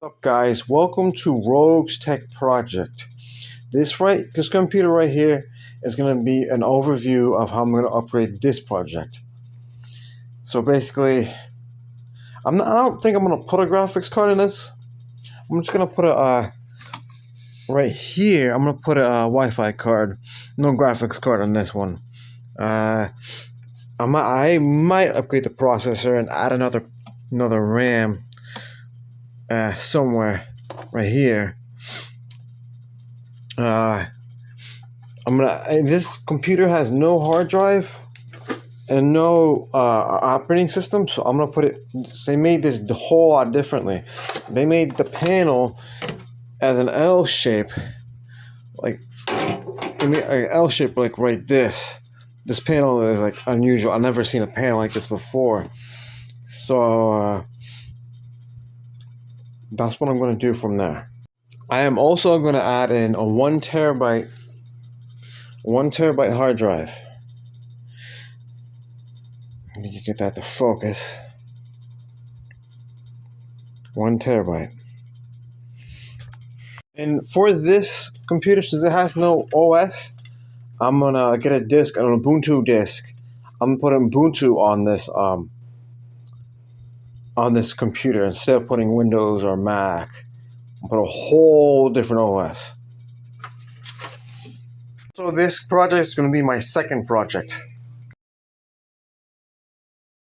Up guys, welcome to Rogue's Tech Project. This computer right here is going to be an overview of how I'm going to upgrade this project. So basically, I don't think I'm going to put a graphics card in this. I'm just going to put a right here. I'm going to put a Wi-Fi card, no graphics card on this one. I might upgrade the processor and add another RAM. Somewhere right here. This computer has no hard drive and no operating system, so I'm gonna put it. They made this a whole lot differently. They made the panel as an L shape, like an L shape, like right this. This panel is like unusual. I've never seen a panel like this before. So that's what I'm going to do from there. I am also going to add in a 1 terabyte hard drive. Let me get that to focus. 1 terabyte. And for this computer, since it has no OS, I'm gonna get a disk, an Ubuntu disk. I'm gonna put Ubuntu on this computer instead of putting Windows or Mac. I'll put a whole different OS. So this project is going to be my second project.